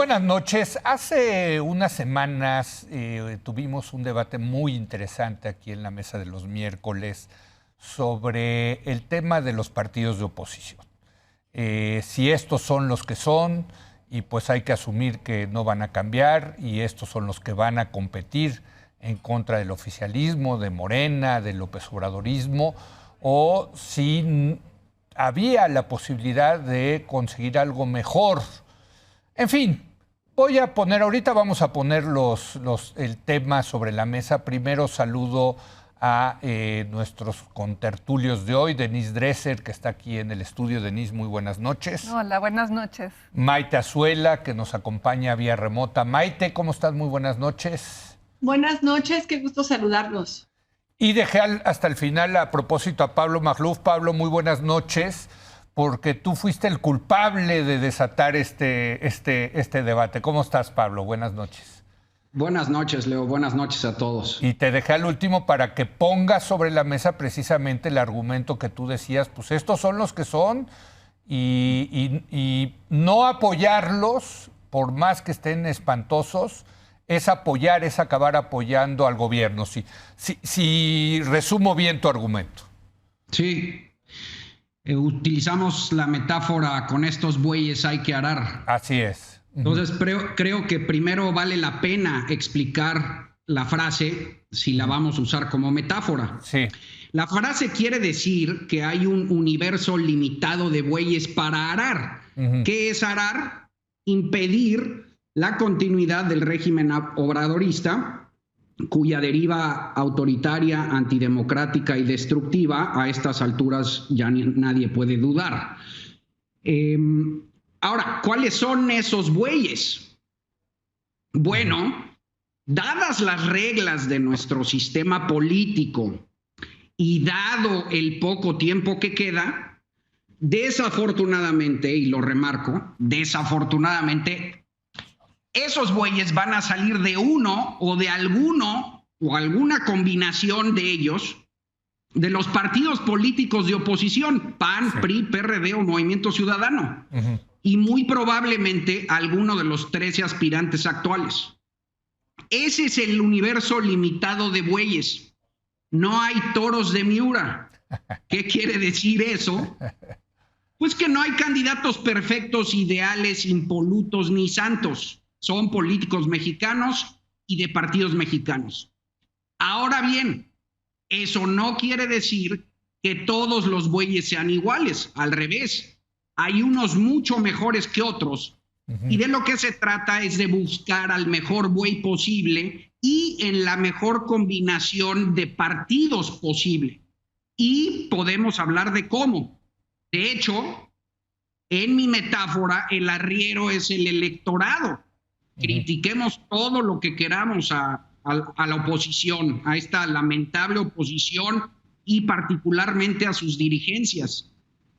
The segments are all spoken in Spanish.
buenas noches. Hace unas semanas tuvimos un debate muy interesante aquí en la mesa de los miércoles sobre el tema de los partidos de oposición. Si estos son los que son, y pues hay que asumir que no van a cambiar, y estos son los que van a competir en contra del oficialismo, de Morena, del López Obradorismo, o si había la posibilidad de conseguir algo mejor. En fin, vamos a poner el tema sobre la mesa. Primero saludo a nuestros contertulios de hoy, Denise Dresser, que está aquí en el estudio. Denise, muy buenas noches. Hola, buenas noches. Maite Azuela, que nos acompaña vía remota. Maite, ¿cómo estás? Muy buenas noches. Buenas noches, qué gusto saludarlos. Y dejé hasta el final, a propósito, a Pablo Magluf. Pablo, muy buenas noches, porque tú fuiste el culpable de desatar este debate. ¿Cómo estás, Pablo? Buenas noches. Buenas noches, Leo. Buenas noches a todos. Y te dejé al último para que pongas sobre la mesa precisamente el argumento que tú decías, pues estos son los que son, y no apoyarlos, por más que estén espantosos, es acabar apoyando al gobierno. Si resumo bien tu argumento. Sí. Utilizamos la metáfora con estos bueyes hay que arar. Así es. Entonces creo que primero vale la pena explicar la frase si la vamos a usar como metáfora. Sí. La frase quiere decir que hay un universo limitado de bueyes para arar. ¿Qué es arar? Impedir la continuidad del régimen obradorista, cuya deriva autoritaria, antidemocrática y destructiva a estas alturas ya nadie puede dudar. Ahora, ¿cuáles son esos bueyes? Bueno, dadas las reglas de nuestro sistema político y dado el poco tiempo que queda, desafortunadamente, y lo remarco, desafortunadamente, esos bueyes van a salir de uno o de alguno o alguna combinación de ellos, de los partidos políticos de oposición, PAN, sí, PRI, PRD o Movimiento Ciudadano, y muy probablemente alguno de los 13 aspirantes actuales. Ese es el universo limitado de bueyes. No hay toros de Miura. ¿Qué quiere decir eso? Pues que no hay candidatos perfectos, ideales, impolutos ni santos. Son políticos mexicanos y de partidos mexicanos. Ahora bien, eso no quiere decir que todos los bueyes sean iguales. Al revés, hay unos mucho mejores que otros. Y de lo que se trata es de buscar al mejor buey posible y en la mejor combinación de partidos posible. Y podemos hablar de cómo. De hecho, en mi metáfora, el arriero es el electorado. Critiquemos todo lo que queramos a la oposición, a esta lamentable oposición y particularmente a sus dirigencias.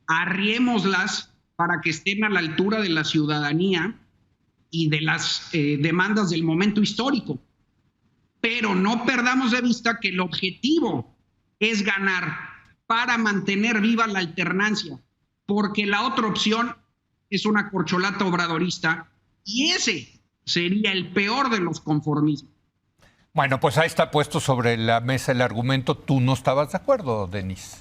Arriémoslas para que estén a la altura de la ciudadanía y de las demandas del momento histórico. Pero no perdamos de vista que el objetivo es ganar para mantener viva la alternancia, porque la otra opción es una corcholata obradorista y ese sería el peor de los conformismos. Bueno, pues ahí está puesto sobre la mesa el argumento. ¿Tú no estabas de acuerdo, Denise?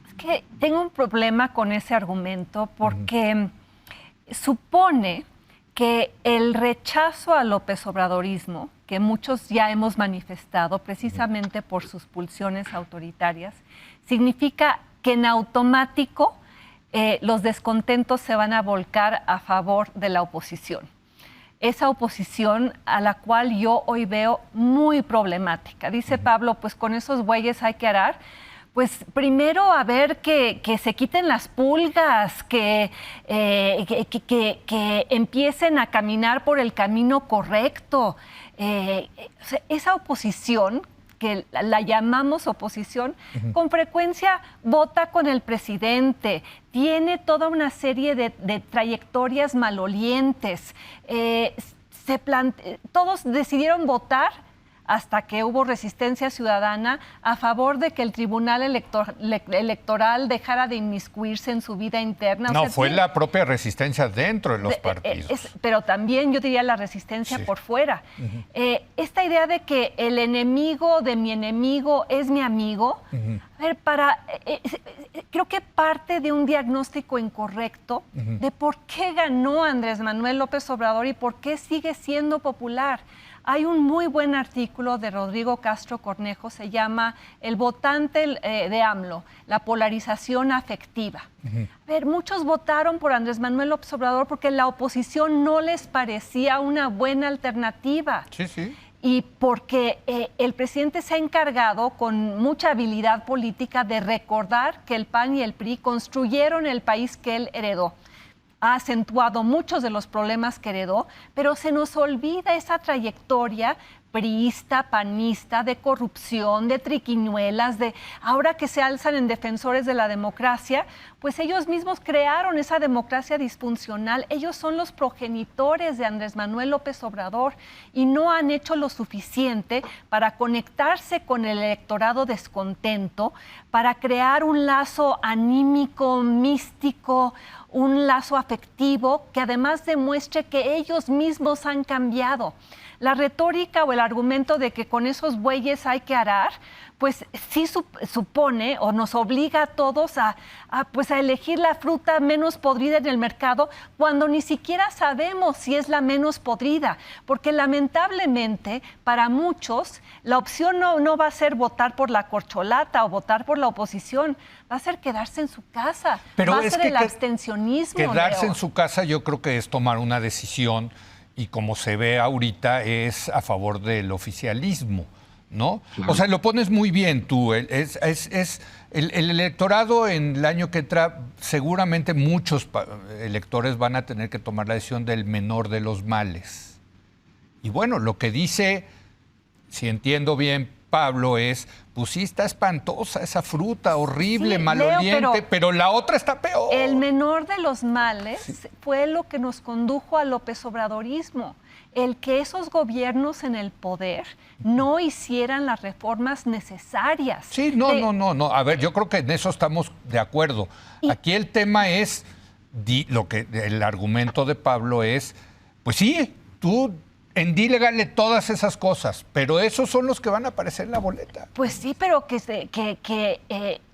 Es que tengo un problema con ese argumento porque supone que el rechazo al López Obradorismo, que muchos ya hemos manifestado precisamente por sus pulsiones autoritarias, significa que en automático los descontentos se van a volcar a favor de la oposición. Esa oposición a la cual yo hoy veo muy problemática. Dice Pablo, pues con esos bueyes hay que arar. Pues primero a ver que se quiten las pulgas, que empiecen a caminar por el camino correcto. Esa oposición, que la llamamos oposición, con frecuencia vota con el presidente, tiene toda una serie de trayectorias malolientes. Todos decidieron votar hasta que hubo resistencia ciudadana a favor de que el Tribunal Electoral dejara de inmiscuirse en su vida interna. No, fue la propia resistencia dentro de los partidos. Pero también yo diría la resistencia por fuera. Esta idea de que el enemigo de mi enemigo es mi amigo, a ver, creo que parte de un diagnóstico incorrecto de por qué ganó Andrés Manuel López Obrador y por qué sigue siendo popular. Hay un muy buen artículo de Rodrigo Castro Cornejo, se llama El votante de AMLO, la polarización afectiva. A ver, muchos votaron por Andrés Manuel López Obrador porque la oposición no les parecía una buena alternativa. Sí, sí. Y porque el presidente se ha encargado con mucha habilidad política de recordar que el PAN y el PRI construyeron el país que él heredó. Ha acentuado muchos de los problemas que heredó, pero se nos olvida esa trayectoria priista, panista, de corrupción, de triquiñuelas, de ahora que se alzan en defensores de la democracia, pues ellos mismos crearon esa democracia disfuncional. Ellos son los progenitores de Andrés Manuel López Obrador y no han hecho lo suficiente para conectarse con el electorado descontento, para crear un lazo anímico, místico, un lazo afectivo que además demuestre que ellos mismos han cambiado. La retórica o el argumento de que con esos bueyes hay que arar, pues sí supone o nos obliga a todos a elegir la fruta menos podrida en el mercado cuando ni siquiera sabemos si es la menos podrida, porque lamentablemente para muchos la opción no va a ser votar por la corcholata o votar por la oposición, va a ser quedarse en su casa, pero va a ser el abstencionismo. Quedarse en su casa yo creo que es tomar una decisión y como se ve ahorita es a favor del oficialismo, ¿no? Claro. O sea, lo pones muy bien tú. El electorado en el año que entra, seguramente muchos electores van a tener que tomar la decisión del menor de los males. Y bueno, lo que dice, si entiendo bien, Pablo, es, pues sí está espantosa esa fruta, horrible, sí, maloliente, Leo, pero la otra está peor. El menor de los males fue lo que nos condujo al López Obradorismo, el que esos gobiernos en el poder no hicieran las reformas necesarias. Sí, no. A ver, yo creo que en eso estamos de acuerdo. Aquí el tema es, el argumento de Pablo es, pues sí, tú endílegale todas esas cosas, pero esos son los que van a aparecer en la boleta. Pues sí, pero que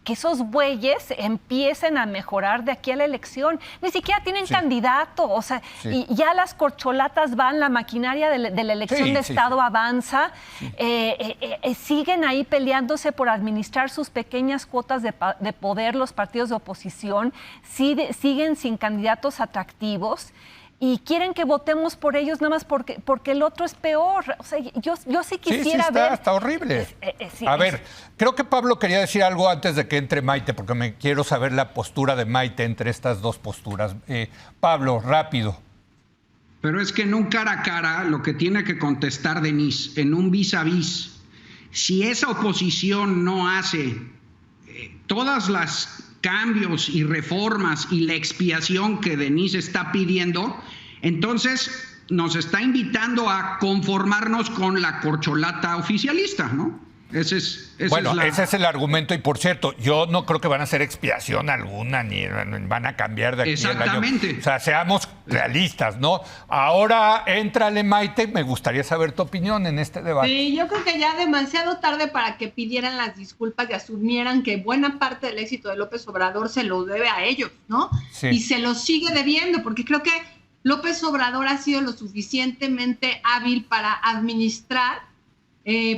esos bueyes empiecen a mejorar de aquí a la elección. Ni siquiera tienen candidato, o sea, y ya las corcholatas van, la maquinaria de la elección de Estado avanza, siguen ahí peleándose por administrar sus pequeñas cuotas de poder los partidos de oposición, siguen sin candidatos atractivos. Y quieren que votemos por ellos nada más porque el otro es peor. O sea, yo sí quisiera ver... Está horrible. A ver, creo que Pablo quería decir algo antes de que entre Maite, porque me quiero saber la postura de Maite entre estas dos posturas. Pablo, rápido. Pero es que en un cara a cara lo que tiene que contestar Denise, en un vis a vis, si esa oposición no hace todas las cambios y reformas y la expiación que Denise está pidiendo, entonces nos está invitando a conformarnos con la corcholata oficialista, ¿no? Ese es el argumento. Y por cierto, yo no creo que van a hacer expiación alguna, ni van a cambiar de aquí Exactamente. al año. O sea, seamos realistas, ¿no? Ahora, éntrale, Maite, me gustaría saber tu opinión en este debate. Sí, yo creo que ya demasiado tarde para que pidieran las disculpas y asumieran que buena parte del éxito de López Obrador se lo debe a ellos, ¿no? Sí. Y se lo sigue debiendo, porque creo que López Obrador ha sido lo suficientemente hábil para administrar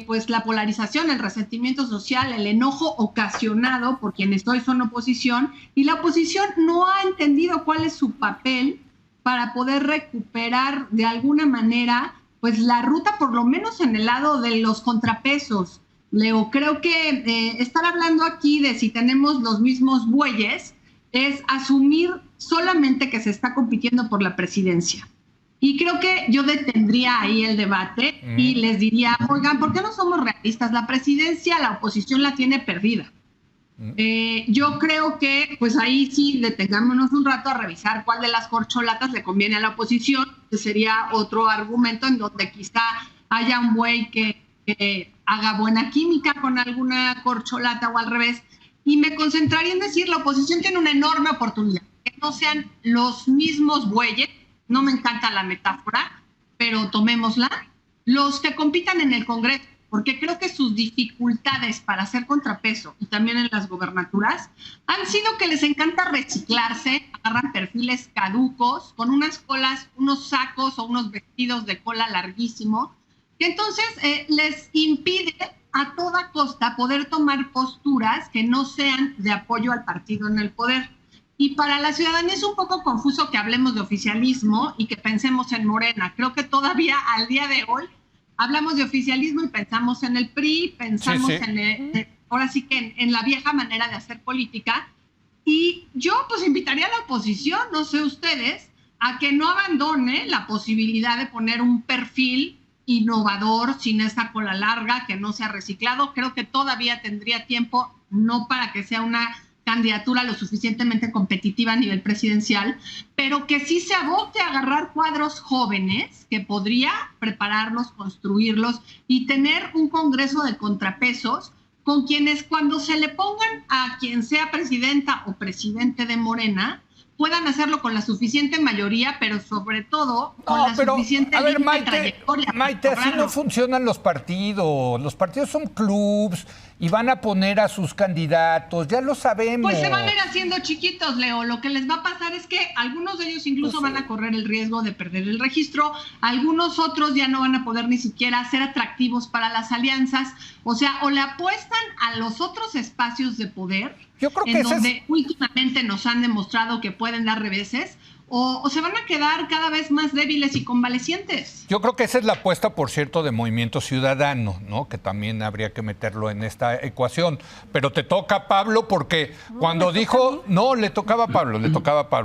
pues la polarización, el resentimiento social, el enojo ocasionado por quienes hoy son oposición, y la oposición no ha entendido cuál es su papel para poder recuperar de alguna manera pues la ruta, por lo menos en el lado de los contrapesos. Leo, creo que estar hablando aquí de si tenemos los mismos bueyes es asumir solamente que se está compitiendo por la presidencia. Y creo que yo detendría ahí el debate y les diría, oigan, ¿por qué no somos realistas? La presidencia, la oposición la tiene perdida. Yo creo que pues ahí sí detengámonos un rato a revisar cuál de las corcholatas le conviene a la oposición, que sería otro argumento en donde quizá haya un buey que haga buena química con alguna corcholata o al revés. Y me concentraría en decir, la oposición tiene una enorme oportunidad, que no sean los mismos bueyes, no me encanta la metáfora, pero tomémosla, los que compitan en el Congreso, porque creo que sus dificultades para hacer contrapeso y también en las gobernaturas han sido que les encanta reciclarse, agarran perfiles caducos, con unas colas, unos sacos o unos vestidos de cola larguísimo, que entonces les impide a toda costa poder tomar posturas que no sean de apoyo al partido en el poder. Y para la ciudadanía es un poco confuso que hablemos de oficialismo y que pensemos en Morena. Creo que todavía al día de hoy hablamos de oficialismo y pensamos en el PRI, pensamos en ahora sí que en la vieja manera de hacer política. Y yo pues invitaría a la oposición, no sé ustedes, a que no abandone la posibilidad de poner un perfil innovador, sin esa cola larga, que no sea reciclado. Creo que todavía tendría tiempo, no para que sea una candidatura lo suficientemente competitiva a nivel presidencial, pero que sí se aboque a agarrar cuadros jóvenes que podría prepararlos, construirlos y tener un congreso de contrapesos con quienes cuando se le pongan a quien sea presidenta o presidente de Morena, puedan hacerlo con la suficiente mayoría, pero sobre todo con la suficiente trayectoria. Maite, así no funcionan los partidos. Los partidos son clubs y van a poner a sus candidatos, ya lo sabemos. Pues se van a ir haciendo chiquitos, Leo. Lo que les va a pasar es que algunos de ellos incluso van a correr el riesgo de perder el registro, algunos otros ya no van a poder ni siquiera ser atractivos para las alianzas. O sea, o le apuestan a los otros espacios de poder, yo creo que donde últimamente nos han demostrado que pueden dar reveses, o se van a quedar cada vez más débiles y convalecientes. Yo creo que esa es la apuesta, por cierto, de Movimiento Ciudadano, ¿no? Que también habría que meterlo en esta ecuación. Pero te toca, Pablo, porque cuando dijo... No, le tocaba a Pablo,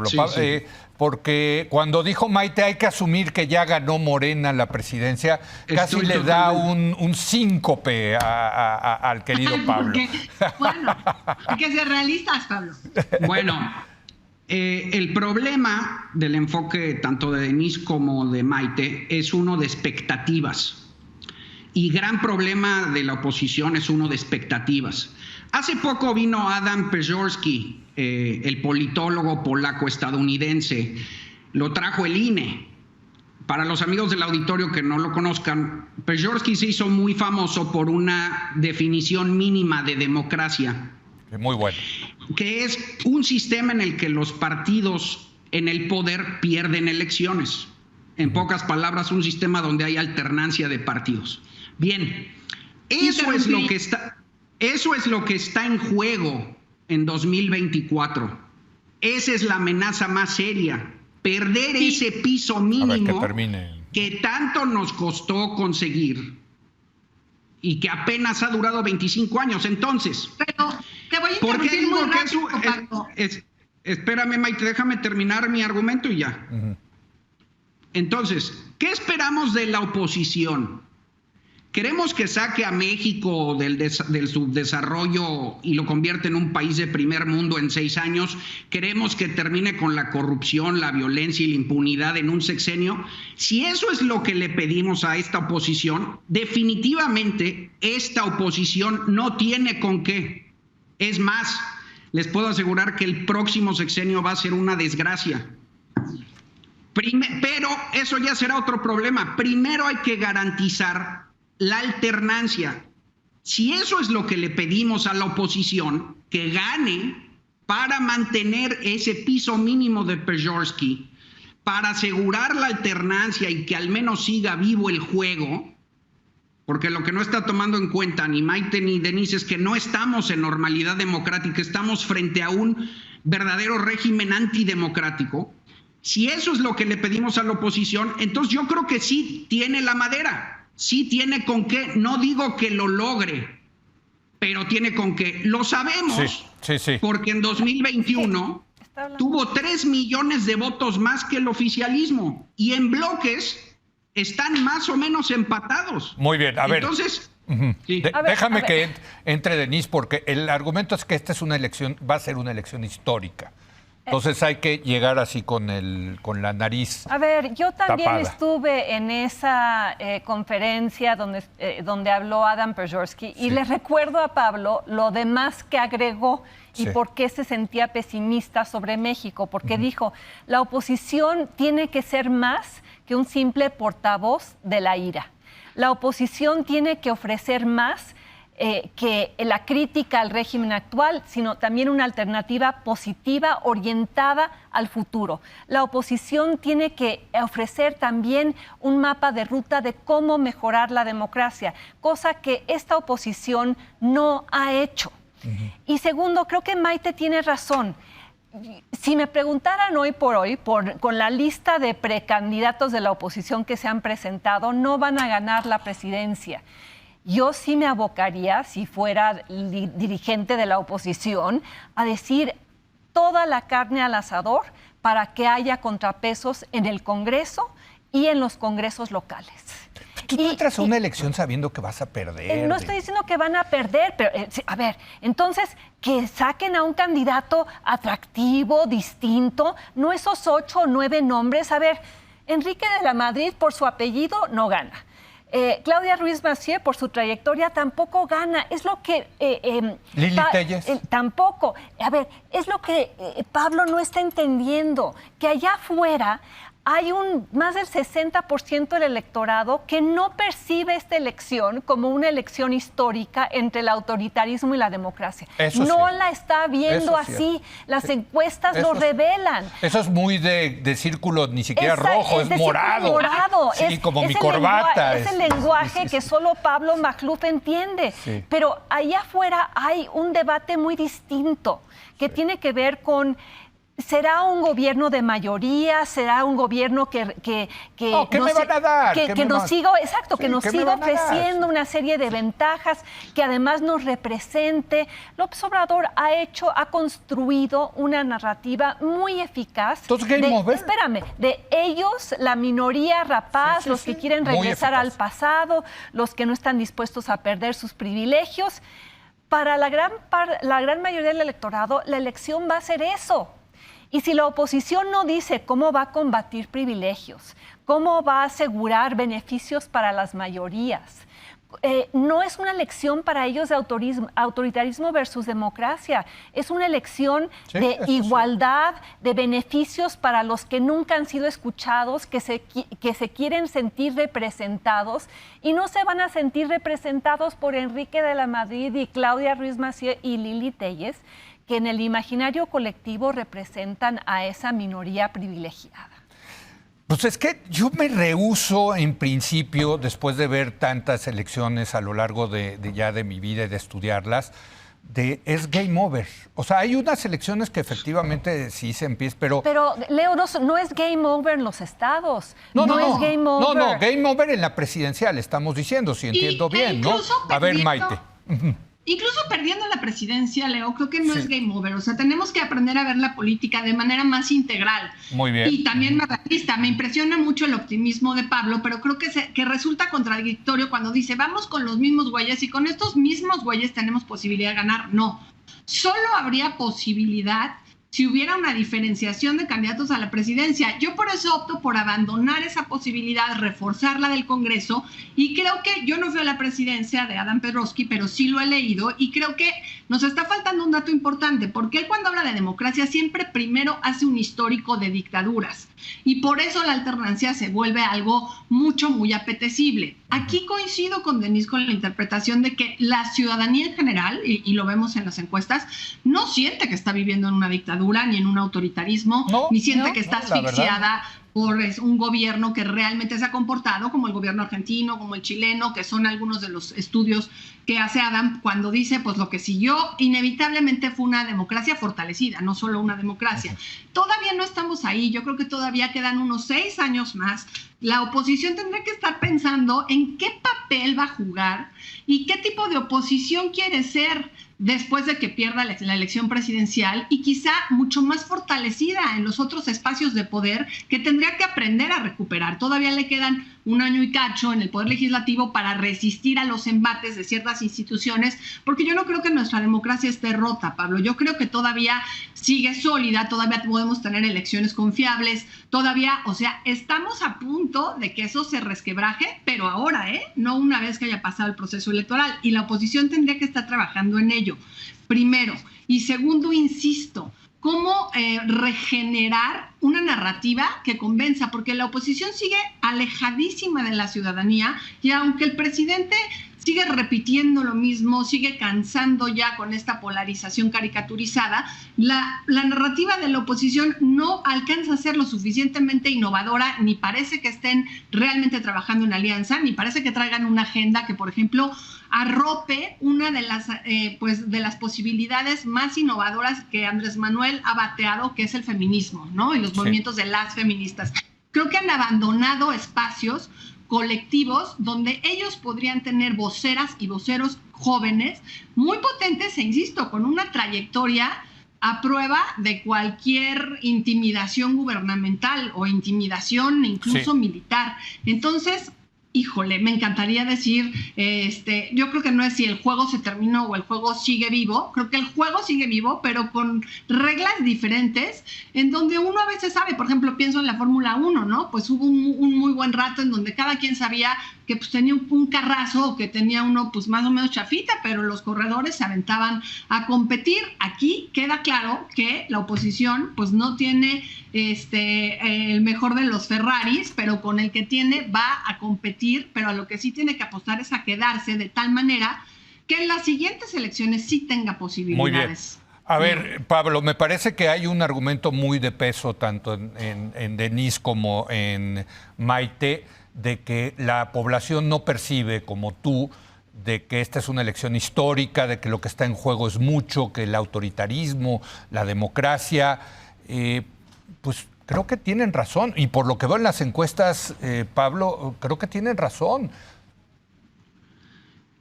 Sí, sí. Porque cuando dijo Maite hay que asumir que ya ganó Morena la presidencia, casi le da un síncope al querido Pablo. Bueno, hay que ser realistas, Pablo. Bueno... el problema del enfoque tanto de Denise como de Maite es uno de expectativas. Y gran problema de la oposición es uno de expectativas. Hace poco vino Adam Przeworski, el politólogo polaco-estadounidense. Lo trajo el INE. Para los amigos del auditorio que no lo conozcan, Przeworski se hizo muy famoso por una definición mínima de democracia. Muy bueno. Que es un sistema en el que los partidos en el poder pierden elecciones. En pocas palabras, un sistema donde hay alternancia de partidos. Bien, eso es lo que está en juego en 2024. Esa es la amenaza más seria. Perder ese piso mínimo que tanto nos costó conseguir y que apenas ha durado 25 años. Entonces, pero te voy a ¿por qué digo muy rápido, que espérame, Maite, déjame terminar mi argumento y ya. Entonces, ¿qué esperamos de la oposición? ¿Queremos que saque a México del subdesarrollo y lo convierta en un país de primer mundo en 6 años? ¿Queremos que termine con la corrupción, la violencia y la impunidad en un sexenio? Si eso es lo que le pedimos a esta oposición, definitivamente esta oposición no tiene con qué. Es más, les puedo asegurar que el próximo sexenio va a ser una desgracia. Pero eso ya será otro problema. Primero hay que garantizar la alternancia. Si eso es lo que le pedimos a la oposición, que gane para mantener ese piso mínimo de Przeworski, para asegurar la alternancia y que al menos siga vivo el juego, porque lo que no está tomando en cuenta ni Maite ni Denise es que no estamos en normalidad democrática, estamos frente a un verdadero régimen antidemocrático. Si eso es lo que le pedimos a la oposición, entonces yo creo que sí tiene la madera. Sí tiene con qué, no digo que lo logre, pero tiene con qué. Lo sabemos, sí. Porque en 2021 tuvo 3 millones de votos más que el oficialismo y en bloques están más o menos empatados. Muy bien, a ver. Entonces, déjame que entre Denise, porque el argumento es que esta es una elección, va a ser una elección histórica. Entonces hay que llegar así con la nariz. A ver, yo también tapada. estuve en esa conferencia donde habló Adam Przeworski y le recuerdo a Pablo lo demás que agregó y por qué se sentía pesimista sobre México, porque dijo, la oposición tiene que ser más que un simple portavoz de la ira. La oposición tiene que ofrecer más que la crítica al régimen actual, sino también una alternativa positiva orientada al futuro. La oposición tiene que ofrecer también un mapa de ruta de cómo mejorar la democracia, cosa que esta oposición no ha hecho. Y segundo, creo que Maite tiene razón. Si me preguntaran hoy por hoy, con la lista de precandidatos de la oposición que se han presentado, no van a ganar la presidencia. Yo sí me abocaría, si fuera dirigente de la oposición, a decir toda la carne al asador para que haya contrapesos en el Congreso y en los congresos locales. Tú no entras a una elección sabiendo que vas a perder. No estoy diciendo que van a perder, pero a ver, entonces que saquen a un candidato atractivo, distinto, no esos 8 o 9 nombres. A ver, Enrique de la Madrid por su apellido no gana. Claudia Ruiz Massieu, por su trayectoria, tampoco gana. Es lo que... Lili Telles. Tampoco. A ver, es lo que Pablo no está entendiendo, que allá afuera hay más del 60% del electorado que no percibe esta elección como una elección histórica entre el autoritarismo y la democracia. No la está viendo así. Las encuestas lo revelan. Eso es muy de círculo, ni siquiera rojo, es morado. Morado. Sí, como mi corbata. Es el lenguaje que solo Pablo Magluf entiende. Sí. Pero allá afuera hay un debate muy distinto que tiene que ver con... ¿Será un gobierno de mayoría? ¿Será un gobierno que me van a dar? Que nos siga, exacto, que nos siga ofreciendo una serie de ventajas, que además nos represente? López Obrador ha construido una narrativa muy eficaz. Entonces, game over. Espérame, de ellos, la minoría rapaz, los que quieren regresar al pasado, los que no están dispuestos a perder sus privilegios. Para la gran mayoría del electorado, la elección va a ser eso. Y si la oposición no dice cómo va a combatir privilegios, cómo va a asegurar beneficios para las mayorías, no es una elección para ellos de autoritarismo versus democracia. Es una elección de igualdad, de beneficios para los que nunca han sido escuchados, que se quieren sentir representados y no se van a sentir representados por Enrique de la Madrid y Claudia Ruiz Massieu y Lili Telles, que en el imaginario colectivo representan a esa minoría privilegiada. Pues es que yo me rehúso en principio, después de ver tantas elecciones a lo largo de mi vida y de estudiarlas, es game over. O sea, hay unas elecciones que efectivamente sí se empiezan, pero... Pero, Leo, no es game over en los estados. No es game over. No, game over en la presidencial, estamos diciendo, si entiendo bien, ¿no? A ver, Maite. Incluso perdiendo la presidencia, Leo, creo que no es game over. O sea, tenemos que aprender a ver la política de manera más integral. Muy bien. Y también más realista. Me impresiona mucho el optimismo de Pablo, pero creo que resulta contradictorio cuando dice, vamos con los mismos güeyes y con estos mismos güeyes tenemos posibilidad de ganar. No. Solo habría posibilidad si hubiera una diferenciación de candidatos a la presidencia. Yo por eso opto por abandonar esa posibilidad, reforzarla del Congreso, y creo que yo no fui a la presidencia de Adam Przeworski, pero sí lo he leído, y creo que nos está faltando un dato importante, porque él cuando habla de democracia siempre primero hace un histórico de dictaduras, y por eso la alternancia se vuelve algo muy apetecible. Aquí coincido con Denise con la interpretación de que la ciudadanía en general, y lo vemos en las encuestas, no siente que está viviendo en una dictadura ni en un autoritarismo, ni siente que está asfixiada por un gobierno que realmente se ha comportado como el gobierno argentino, como el chileno, que son algunos de los estudios que hace Adam cuando dice, pues lo que siguió inevitablemente fue una democracia fortalecida, no solo una democracia. Todavía no estamos ahí, yo creo que todavía quedan unos 6 años más. La oposición tendrá que estar pensando en qué papel va a jugar y qué tipo de oposición quiere ser después de que pierda la elección presidencial, y quizá mucho más fortalecida en los otros espacios de poder que tendría que aprender a recuperar. Todavía le quedan un año y cacho en el Poder Legislativo para resistir a los embates de ciertas instituciones, porque yo no creo que nuestra democracia esté rota, Pablo. Yo creo que todavía sigue sólida, todavía podemos tener elecciones confiables, todavía, o sea, estamos a punto de que eso se resquebraje, pero ahora, no una vez que haya pasado el proceso electoral, y la oposición tendría que estar trabajando en ello, primero. Y segundo, insisto, cómo regenerar una narrativa que convenza, porque la oposición sigue alejadísima de la ciudadanía, y aunque el presidente sigue repitiendo lo mismo, sigue cansando ya con esta polarización caricaturizada, la narrativa de la oposición no alcanza a ser lo suficientemente innovadora, ni parece que estén realmente trabajando en alianza, ni parece que traigan una agenda que, por ejemplo, arrope una de las posibilidades más innovadoras que Andrés Manuel ha bateado, que es el feminismo, ¿no? Y los movimientos de las feministas. Creo que han abandonado espacios colectivos donde ellos podrían tener voceras y voceros jóvenes muy potentes e, insisto, con una trayectoria a prueba de cualquier intimidación gubernamental o intimidación incluso militar. Entonces, híjole, me encantaría decir, yo creo que no es si el juego se terminó o el juego sigue vivo. Creo que el juego sigue vivo, pero con reglas diferentes, en donde uno a veces sabe, por ejemplo, pienso en la Fórmula 1, ¿no? Pues hubo un muy buen rato en donde cada quien sabía que pues tenía un carrazo o que tenía uno pues más o menos chafita, pero los corredores se aventaban a competir. Aquí queda claro que la oposición pues no tiene el mejor de los Ferraris, pero con el que tiene va a competir, pero a lo que sí tiene que apostar es a quedarse de tal manera que en las siguientes elecciones sí tenga posibilidades. Muy bien. A ver, Pablo, me parece que hay un argumento muy de peso tanto en Denise como en Maite, de que la población no percibe como tú, de que esta es una elección histórica, de que lo que está en juego es mucho, que el autoritarismo, la democracia, pues creo que tienen razón. Y por lo que veo en las encuestas, Pablo, creo que tienen razón.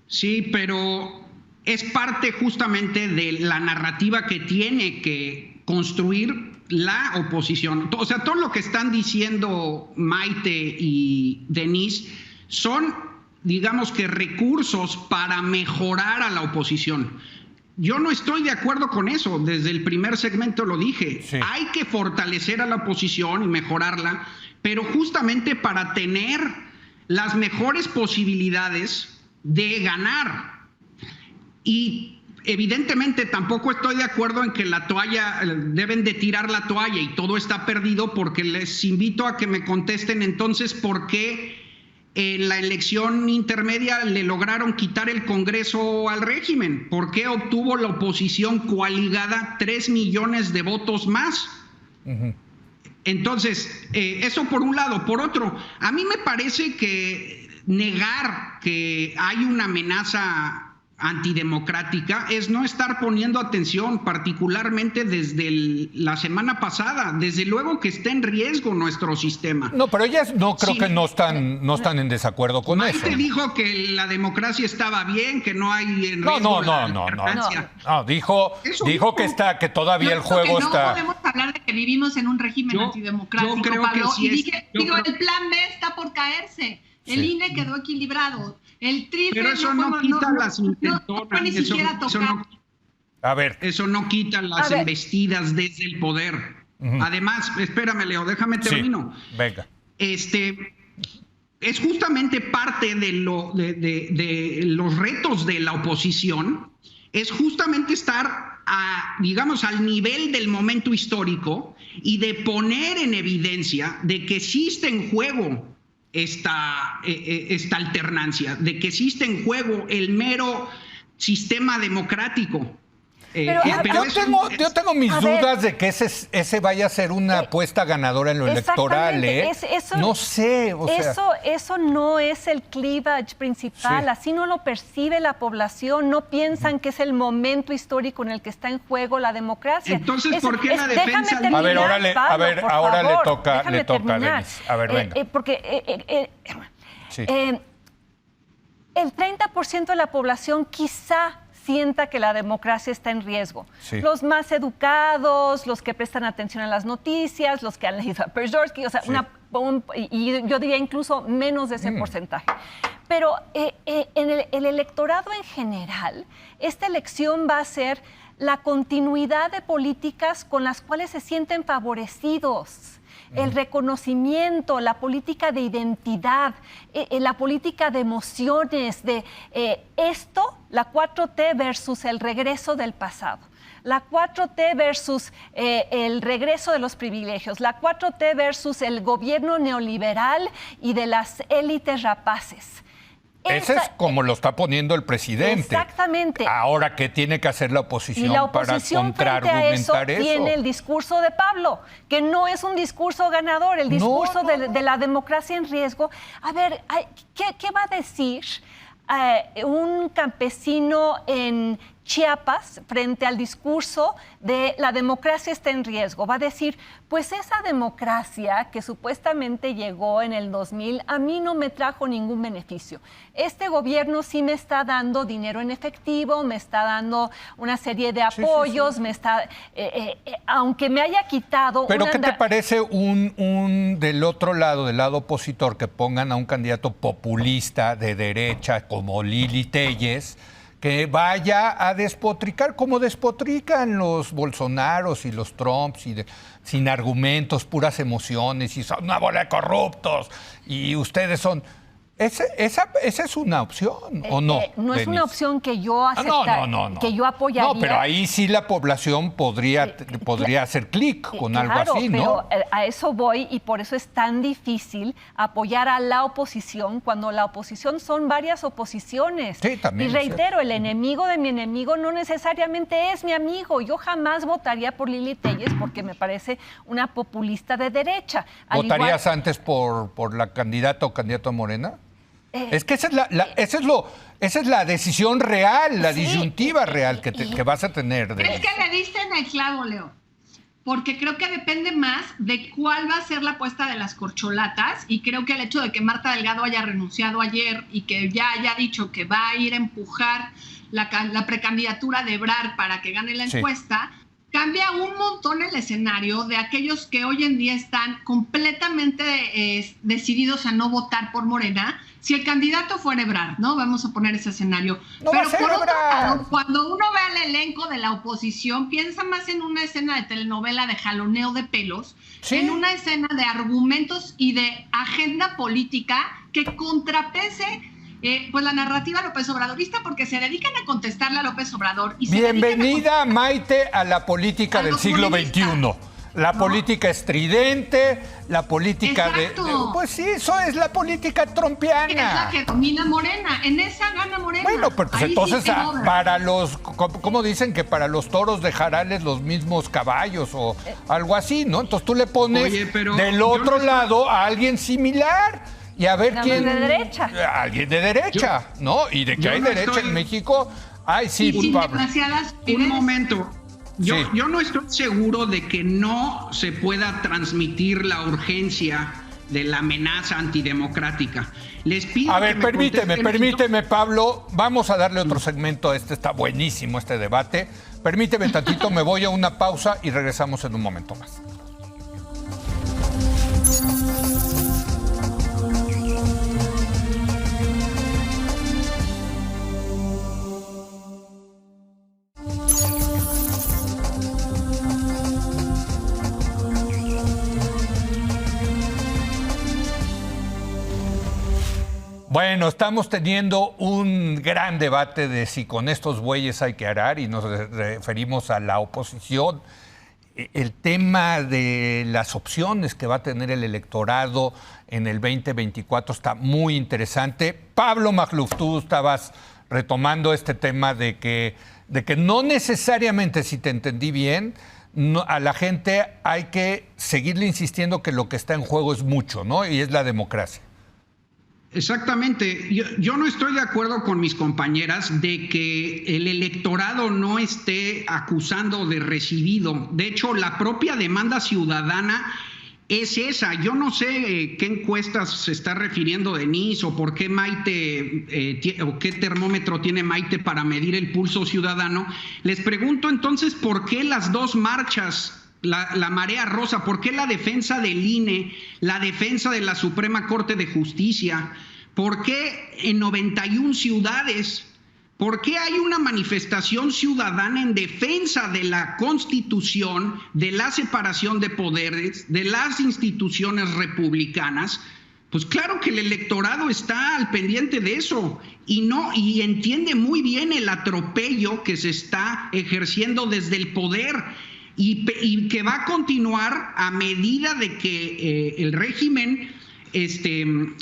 Sí, pero es parte justamente de la narrativa que tiene que construir la oposición. O sea, todo lo que están diciendo Maite y Denise son, digamos que, recursos para mejorar a la oposición. Yo no estoy de acuerdo con eso, desde el primer segmento lo dije. Sí. Hay que fortalecer a la oposición y mejorarla, pero justamente para tener las mejores posibilidades de ganar. Y evidentemente tampoco estoy de acuerdo en que deben de tirar la toalla y todo está perdido, porque les invito a que me contesten entonces por qué en la elección intermedia le lograron quitar el Congreso al régimen. ¿Por qué obtuvo la oposición coaligada 3 millones de votos más? Uh-huh. Entonces, eso por un lado. Por otro, a mí me parece que negar que hay una amenaza antidemocrática es no estar poniendo atención, particularmente desde la semana pasada. Desde luego que está en riesgo nuestro sistema. No, pero ellas creo que no están en desacuerdo con eso. Maite dijo que la democracia estaba bien, que no hay en riesgo No, dijo que todavía el juego está... No podemos hablar de que vivimos en un régimen antidemocrático, yo creo Pablo. Que sí el plan B está por caerse. El INE quedó equilibrado. El triple pero eso no quita las intentonas. Ni siquiera tocar. A ver. Eso no quita las embestidas desde el poder. Uh-huh. Además, espérame, Leo, déjame termino. Sí, venga. Es justamente parte de los retos de la oposición, es justamente estar digamos, al nivel del momento histórico y de poner en evidencia de que existe en juego esta alternancia, de que existe en juego el mero sistema democrático. Yo tengo mis dudas de que ese vaya a ser una apuesta ganadora en lo electoral. No sé. Eso no es el cleavage principal. Sí. Así no lo percibe la población. No piensan que es el momento histórico en el que está en juego la democracia. Entonces, ¿por qué la defensa? A ver, ahora le toca a Denise. A ver, venga. Porque el 30% de la población quizá sienta que la democracia está en riesgo. Sí. Los más educados, los que prestan atención a las noticias, los que han leído a Perzorsky, o sea, sí. y yo diría incluso menos de ese porcentaje. Pero en el electorado en general, esta elección va a ser la continuidad de políticas con las cuales se sienten favorecidos. El reconocimiento, la política de identidad, la política de emociones, de esto, la 4T versus el regreso del pasado. La 4T versus el regreso de los privilegios, la 4T versus el gobierno neoliberal y de las élites rapaces. Ese es como lo está poniendo el presidente. Exactamente. Ahora, ¿qué tiene que hacer la oposición, y la oposición para contraargumentar eso? Tiene el discurso de Pablo, que no es un discurso ganador, el discurso de la democracia en riesgo. A ver, ¿qué va a decir un campesino en Chiapas frente al discurso de la democracia está en riesgo? Va a decir, pues esa democracia que supuestamente llegó en el 2000 a mí no me trajo ningún beneficio. Este gobierno sí me está dando dinero en efectivo, me está dando una serie de apoyos, sí. Me está, aunque me haya quitado... Pero ¿qué te parece del otro lado, del lado opositor, que pongan a un candidato populista de derecha como Lili Téllez, que vaya a despotricar como despotrican los Bolsonaros y los Trumps, sin argumentos, puras emociones, y son una bola de corruptos, y ustedes son... ¿Esa es una opción o no? No es una opción que yo aceptaría, que yo apoyaría. No, pero ahí sí la población podría hacer clic con algo así, ¿no? Pero a eso voy, y por eso es tan difícil apoyar a la oposición cuando la oposición son varias oposiciones. Sí, también. Y reitero, el enemigo de mi enemigo no necesariamente es mi amigo. Yo jamás votaría por Lili Téllez porque me parece una populista de derecha. ¿Votarías antes por la candidata o candidato a Morena? Es que esa es la decisión real, la disyuntiva real que vas a tener. Es que le diste en el clavo, Leo, porque creo que depende más de cuál va a ser la apuesta de las corcholatas, y creo que el hecho de que Marta Delgado haya renunciado ayer y que ya haya dicho que va a ir a empujar la precandidatura de Ebrard para que gane la encuesta, cambia un montón el escenario de aquellos que hoy en día están completamente decididos a no votar por Morena. Si el candidato fuera Ebrard, ¿no? Vamos a poner ese escenario. No, pero por otro lado, cuando uno ve al elenco de la oposición, piensa más en una escena de telenovela de jaloneo de pelos, en una escena de argumentos y de agenda política que contrapese pues la narrativa López Obradorista, porque se dedican a contestarle a López Obrador. Y bienvenida, Maite, a la política del siglo XXI. La política estridente, la política pues sí, eso es la política trumpiana. Es la que domina Morena, en esa gana Morena. Bueno, pero pues entonces para los, ¿cómo dicen? Que para los toros de Jarales los mismos caballos o algo así, ¿no? Entonces tú le pones del otro lado a alguien similar. Y a ver quién... de derecha. Alguien de derecha, ¿no? Y de que hay derecha en México. Ay, sí, Pablo. Un momento. Yo no estoy seguro de que no se pueda transmitir la urgencia de la amenaza antidemocrática. Les pido a ver, permíteme, Pablo. Vamos a darle otro segmento a este. Está buenísimo este debate. Permíteme tantito, me voy a una pausa y regresamos en un momento más. Bueno, estamos teniendo un gran debate de si con estos bueyes hay que arar, y nos referimos a la oposición. El tema de las opciones que va a tener el electorado en el 2024 está muy interesante. Pablo Magluf, tú estabas retomando este tema de que no necesariamente, si te entendí bien, a la gente hay que seguirle insistiendo que lo que está en juego es mucho, ¿no? Y es la democracia. Exactamente. Yo no estoy de acuerdo con mis compañeras de que el electorado no esté acusando de recibido. De hecho, la propia demanda ciudadana es esa. Yo no sé qué encuestas se está refiriendo Denise o por qué Maite o qué termómetro tiene Maite para medir el pulso ciudadano. Les pregunto entonces por qué las dos marchas, la marea rosa, por qué la defensa del INE, la defensa de la Suprema Corte de Justicia, por qué en 91 ciudades. ¿Por qué hay una manifestación ciudadana en defensa de la Constitución, de la separación de poderes, de las instituciones republicanas? Pues claro que el electorado está al pendiente de eso y entiende muy bien el atropello que se está ejerciendo desde el poder y que va a continuar a medida de que el régimen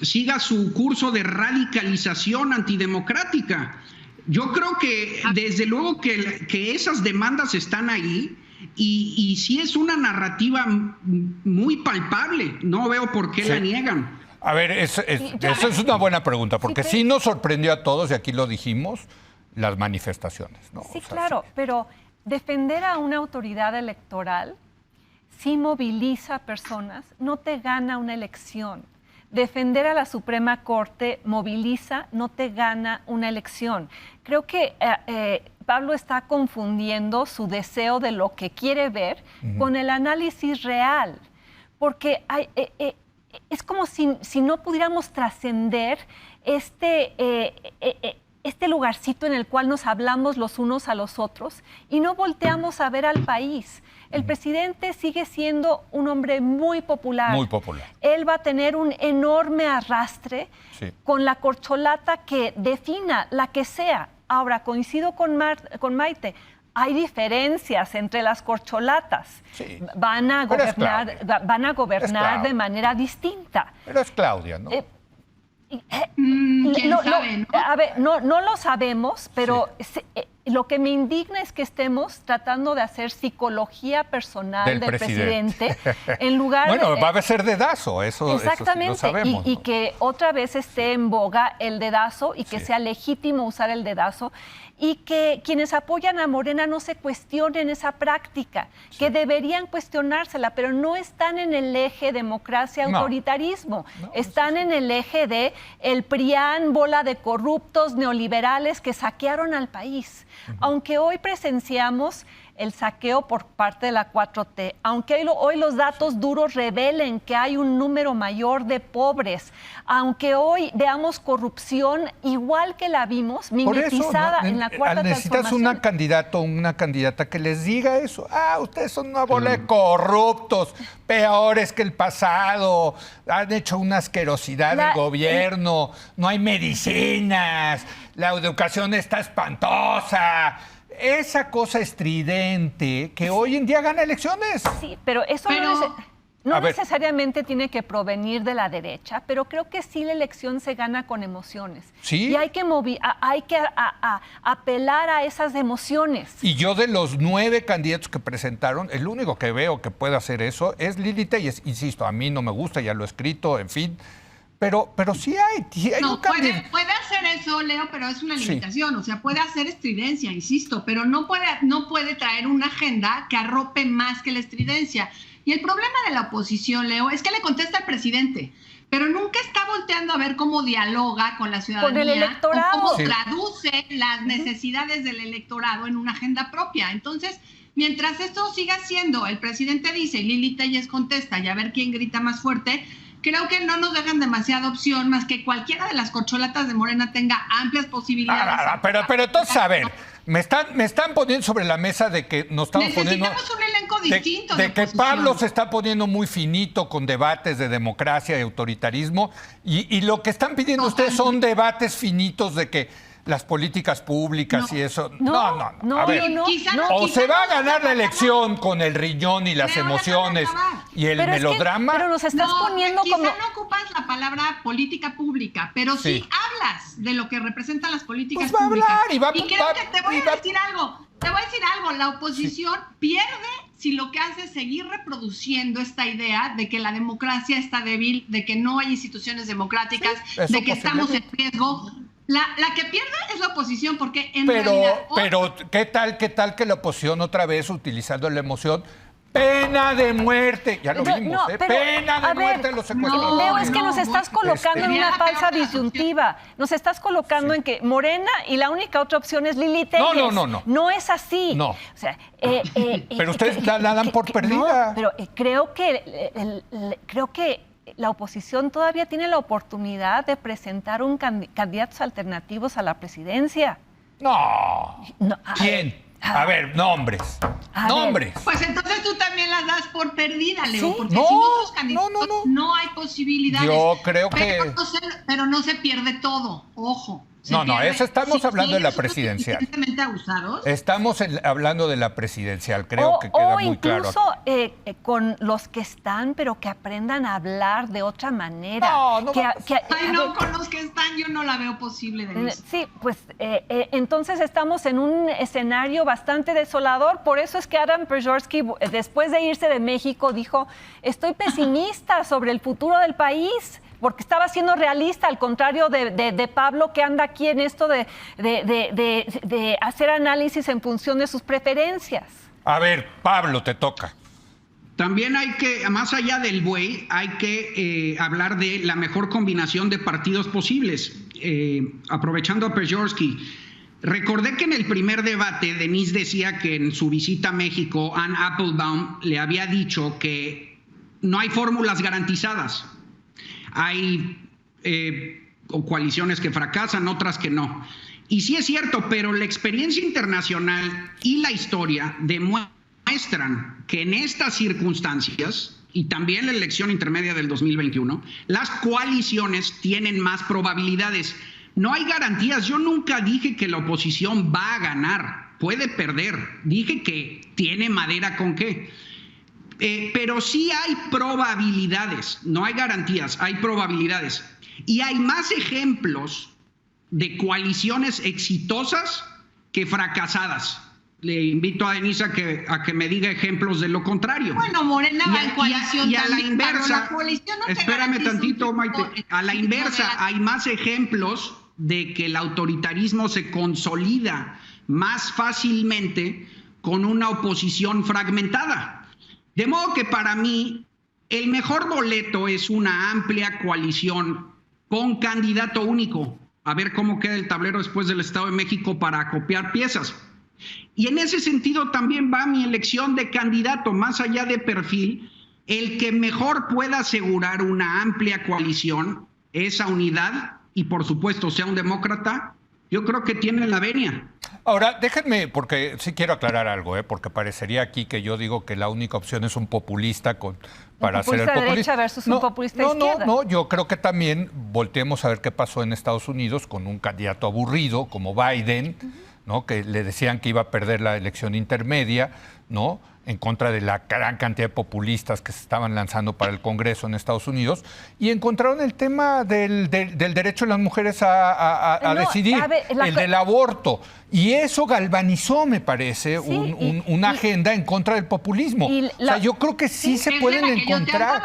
siga su curso de radicalización antidemocrática. Yo creo que desde luego que esas demandas están ahí y sí es una narrativa muy palpable. No veo por qué la niegan. A ver, esa es una buena pregunta, porque sí nos sorprendió a todos, y aquí lo dijimos, las manifestaciones, ¿no? Sí, claro, pero defender a una autoridad electoral sí moviliza personas, no te gana una elección. Defender a la Suprema Corte moviliza, no te gana una elección. Creo que Pablo está confundiendo su deseo de lo que quiere ver con el análisis real, porque es como si no pudiéramos trascender este lugarcito en el cual nos hablamos los unos a los otros y no volteamos a ver al país. El presidente sigue siendo un hombre muy popular. Muy popular. Él va a tener un enorme arrastre con la corcholata que defina, la que sea. Ahora, coincido con Maite, hay diferencias entre las corcholatas. Sí. Van a gobernar de manera distinta. Pero es Claudia, ¿no? ¿Quién sabe, no? A ver, no lo sabemos, pero lo que me indigna es que estemos tratando de hacer psicología personal del presidente en lugar bueno, de... va a ser dedazo, eso exactamente, sí lo sabemos. Y que otra vez esté en boga el dedazo y que sea legítimo usar el dedazo y que quienes apoyan a Morena no se cuestionen esa práctica, que deberían cuestionársela, pero no están en el eje democracia-autoritarismo, están en el eje de el PRIAN, bola de corruptos neoliberales que saquearon al país. Aunque hoy presenciamos el saqueo por parte de la 4T, aunque hoy los datos duros revelen que hay un número mayor de pobres, aunque hoy veamos corrupción igual que la vimos, mimetizada en la cuarta necesitas transformación. un candidato o una candidata que les diga eso. Ustedes son una bola de corruptos, peores que el pasado, han hecho una asquerosidad del gobierno, no hay medicinas, la educación está espantosa. Esa cosa estridente que hoy en día gana elecciones. Sí, pero eso no necesariamente tiene que provenir de la derecha, pero creo que sí la elección se gana con emociones. Sí. Y hay que apelar a esas emociones. Y yo de los 9 candidatos que presentaron, el único que veo que puede hacer eso es Lili Telles. Insisto, a mí no me gusta, ya lo he escrito, en fin. Pero sí hay no, puede hacer eso, Leo, pero es una limitación. Sí. O sea, puede hacer estridencia, insisto, pero no puede traer una agenda que arrope más que la estridencia. Y el problema de la oposición, Leo, es que le contesta al presidente, pero nunca está volteando a ver cómo dialoga con la ciudadanía, con el electorado, o cómo traduce las necesidades del electorado en una agenda propia. Entonces, mientras esto siga siendo, el presidente dice, Lili Telles contesta, y a ver quién grita más fuerte, creo que no nos dejan demasiada opción más que cualquiera de las corcholatas de Morena tenga amplias posibilidades. Pero entonces, a ver, me están poniendo sobre la mesa de que nos estamos poniendo... Necesitamos un elenco distinto de que Pablo se está poniendo muy finito con debates de democracia y autoritarismo y lo que están pidiendo ustedes son debates finitos de que las políticas públicas y eso. No. A ver, o se va a ganar la elección con el riñón y las emociones y el melodrama. Pero nos estás poniendo quizá como... no ocupas la palabra política pública, pero sí hablas de lo que representan las políticas pues va públicas. A hablar y creo que te voy a decir algo. La oposición pierde si lo que hace es seguir reproduciendo esta idea de que la democracia está débil, de que no hay instituciones democráticas, de que estamos en riesgo. La que pierde es la oposición, porque en realidad... Pero, ¿qué tal que la oposición otra vez, utilizando la emoción, Pena de muerte. Ya lo vimos, pero, pena de muerte a los secuestradores. Leo, es que nos estás colocando en una falsa disyuntiva. Nos estás colocando en que Morena y la única otra opción es Lili Telles. No. No es así. No. O sea, pero ustedes la dan por perdida. No, pero creo que la oposición todavía tiene la oportunidad de presentar candidatos alternativos a la presidencia. No. ¿Quién? A ver, nombres. Nombres. Pues entonces tú también las das por perdida, Leo, ¿Sí? porque sin otros candidatos no hay posibilidades. Yo creo que... Pero no se pierde todo, ojo. Eso estamos hablando de la presidencial. Abusados. Estamos hablando de la presidencial, creo que queda muy claro. O incluso con los que están, pero que aprendan a hablar de otra manera. Con los que están yo no la veo posible, Denise. Sí, pues entonces estamos en un escenario bastante desolador. Por eso es que Adam Przeworski, después de irse de México, dijo, estoy pesimista sobre el futuro del país. Porque estaba siendo realista, al contrario de Pablo, que anda aquí en esto de hacer análisis en función de sus preferencias. A ver, Pablo, te toca. También hay que, más allá del buey, hay que hablar de la mejor combinación de partidos posibles. Aprovechando a Przeworski, recordé que en el primer debate Denise decía que en su visita a México, Anne Applebaum le había dicho que no hay fórmulas garantizadas. Hay coaliciones que fracasan, otras que no. Y sí es cierto, pero la experiencia internacional y la historia demuestran que en estas circunstancias, y también la elección intermedia del 2021, las coaliciones tienen más probabilidades. No hay garantías. Yo nunca dije que la oposición va a ganar, puede perder. Dije que tiene madera con qué. Pero sí hay probabilidades, no hay garantías, hay probabilidades. Y hay más ejemplos de coaliciones exitosas que fracasadas. Le invito a Denise a que me diga ejemplos de lo contrario. Bueno, Morena va en coalición. Y a la inversa, espérame tantito, Maite, a la inversa hay más ejemplos de que el autoritarismo se consolida más fácilmente con una oposición fragmentada. De modo que para mí el mejor boleto es una amplia coalición con candidato único. A ver cómo queda el tablero después del Estado de México para acopiar piezas. Y en ese sentido también va mi elección de candidato, más allá de perfil, el que mejor pueda asegurar una amplia coalición, esa unidad, y por supuesto sea un demócrata, yo creo que tiene la venia. Ahora, déjenme, porque sí quiero aclarar algo, porque parecería aquí que yo digo que la única opción es un populista para hacer el populista. Derecha versus un populista izquierda. No, yo creo que también volteemos a ver qué pasó en Estados Unidos con un candidato aburrido como Biden, ¿no? Que le decían que iba a perder la elección intermedia, ¿no? En contra de la gran cantidad de populistas que se estaban lanzando para el Congreso en Estados Unidos, y encontraron el tema del derecho de las mujeres a decidir, del aborto. Y eso galvanizó, me parece, una agenda en contra del populismo. O sea, yo creo que sí se pueden encontrar,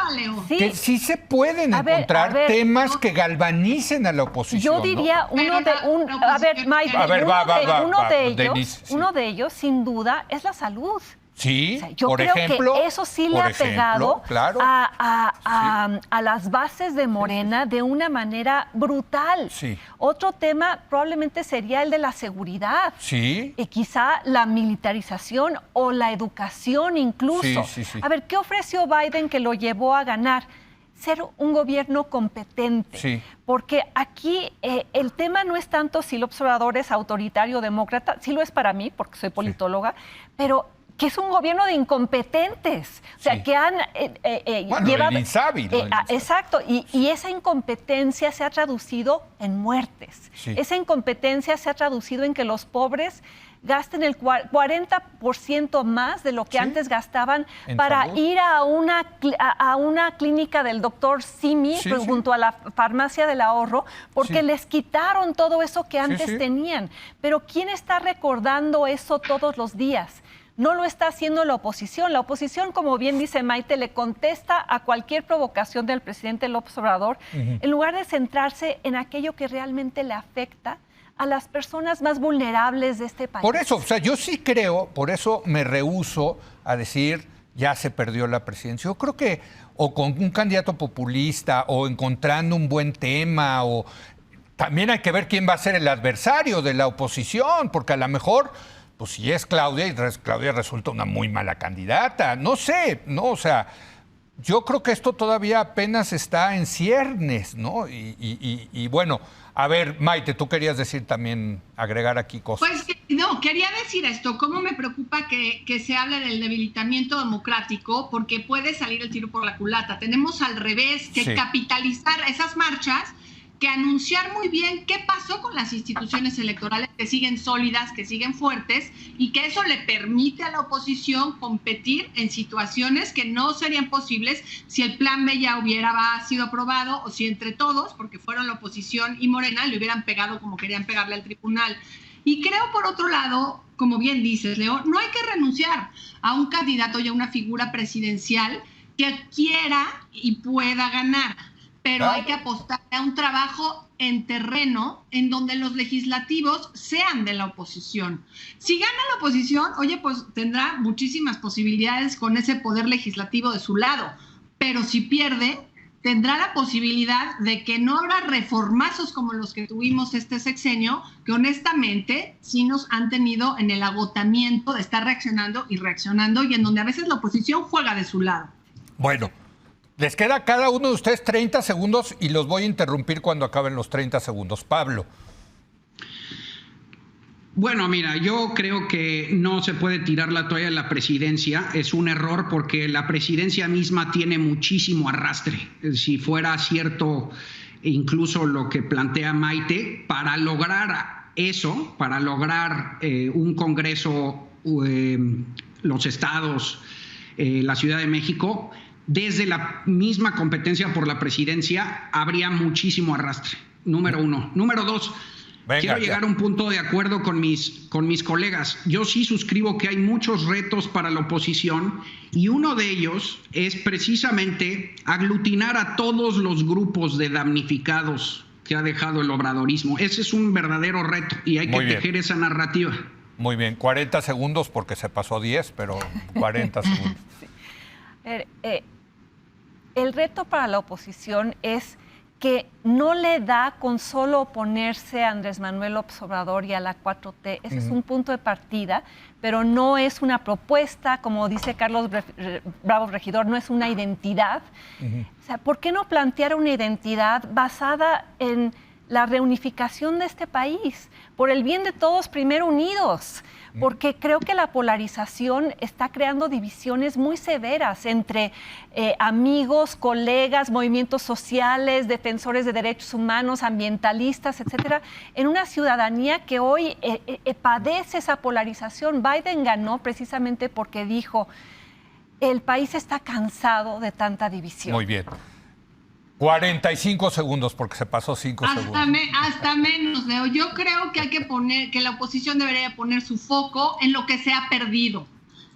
temas que galvanicen a la oposición. Yo diría uno de ellos, sin duda, es la salud. Sí, o sea, yo creo que eso sí le ha pegado a las bases de Morena de una manera brutal. Sí. Otro tema probablemente sería el de la seguridad. Sí. Y quizá la militarización o la educación incluso. Sí. A ver, ¿qué ofreció Biden que lo llevó a ganar? Ser un gobierno competente. Sí. Porque aquí el tema no es tanto si el observador es autoritario o demócrata, sí lo es para mí, porque soy politóloga, pero que es un gobierno de incompetentes, o sea, que han llevado... exacto, y esa incompetencia se ha traducido en muertes. Sí. Esa incompetencia se ha traducido en que los pobres gasten el 40% más de lo que antes gastaban para ir a una clínica del doctor Simi junto a la farmacia del ahorro, porque les quitaron todo eso que antes tenían. Pero ¿quién está recordando eso todos los días? No lo está haciendo la oposición. La oposición, como bien dice Maite, le contesta a cualquier provocación del presidente López Obrador, en lugar de centrarse en aquello que realmente le afecta a las personas más vulnerables de este país. Por eso, o sea, yo sí creo, por eso me rehúso a decir ya se perdió la presidencia. Yo creo que o con un candidato populista o encontrando un buen tema, o también hay que ver quién va a ser el adversario de la oposición, porque a lo mejor, pues si es Claudia, y Claudia resulta una muy mala candidata, no sé, ¿no? O sea, yo creo que esto todavía apenas está en ciernes, ¿no? Y bueno, a ver, Maite, tú querías decir también, agregar aquí cosas. Pues no, quería decir esto, cómo me preocupa que se hable del debilitamiento democrático, porque puede salir el tiro por la culata. Tenemos al revés que capitalizar esas marchas, que anunciar muy bien qué pasó con las instituciones electorales, que siguen sólidas, que siguen fuertes, y que eso le permite a la oposición competir en situaciones que no serían posibles si el plan B ya hubiera sido aprobado, o si entre todos, porque fueron la oposición y Morena, le hubieran pegado como querían pegarle al tribunal. Y creo, por otro lado, como bien dices, Leo, no hay que renunciar a un candidato y a una figura presidencial que quiera y pueda ganar, pero hay que apostar a un trabajo en terreno en donde los legislativos sean de la oposición. Si gana la oposición, oye, pues tendrá muchísimas posibilidades con ese poder legislativo de su lado, pero si pierde, tendrá la posibilidad de que no habrá reformazos como los que tuvimos este sexenio, que honestamente sí nos han tenido en el agotamiento de estar reaccionando, y en donde a veces la oposición juega de su lado. Bueno, les queda a cada uno de ustedes 30 segundos y los voy a interrumpir cuando acaben los 30 segundos. Pablo. Bueno, mira, yo creo que no se puede tirar la toalla de la presidencia. Es un error porque la presidencia misma tiene muchísimo arrastre. Si fuera cierto incluso lo que plantea Maite, para lograr eso, para lograr un Congreso, los estados, la Ciudad de México, desde la misma competencia por la presidencia habría muchísimo arrastre, número uno. Número dos, quiero llegar a un punto de acuerdo con mis colegas. Yo sí suscribo que hay muchos retos para la oposición, y uno de ellos es precisamente aglutinar a todos los grupos de damnificados que ha dejado el obradorismo. Ese es un verdadero reto y hay que tejer esa narrativa. Muy bien, 40 segundos porque se pasó 10, pero 40 segundos. Sí. El reto para la oposición es que no le da con solo oponerse a Andrés Manuel López Obrador y a la 4T. Ese es un punto de partida, pero no es una propuesta, como dice Carlos Bravo Regidor, no es una identidad. O sea, ¿por qué no plantear una identidad basada en la reunificación de este país? Por el bien de todos, primero unidos. Porque creo que la polarización está creando divisiones muy severas entre amigos, colegas, movimientos sociales, defensores de derechos humanos, ambientalistas, etcétera, en una ciudadanía que hoy padece esa polarización. Biden ganó precisamente porque dijo, el país está cansado de tanta división. Muy bien. 45 segundos, porque se pasó 5 segundos. Hasta menos, Leo. Yo creo que hay que la oposición debería poner su foco en lo que se ha perdido,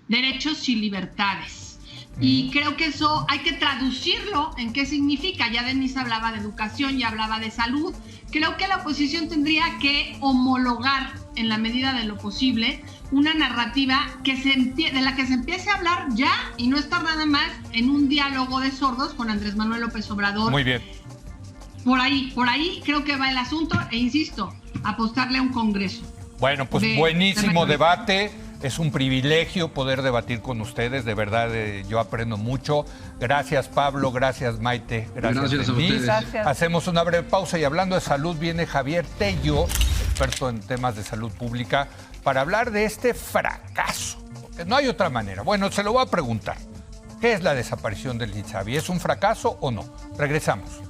derechos y libertades. Y creo que eso hay que traducirlo en qué significa. Ya Denise hablaba de educación, ya hablaba de salud. Creo que la oposición tendría que homologar, en la medida de lo posible, una narrativa de la que se empiece a hablar ya, y no estar nada más en un diálogo de sordos con Andrés Manuel López Obrador. Muy bien. Por ahí creo que va el asunto, e insisto, apostarle a un Congreso. Bueno, pues buenísimo debate. Es un privilegio poder debatir con ustedes, de verdad yo aprendo mucho. Gracias Pablo, gracias Maite, gracias Denise. Gracias. Hacemos una breve pausa y hablando de salud viene Javier Tello, experto en temas de salud pública, para hablar de este fracaso, porque no hay otra manera. Bueno, se lo voy a preguntar. ¿Qué es la desaparición del INSABI? ¿Es un fracaso o no? Regresamos.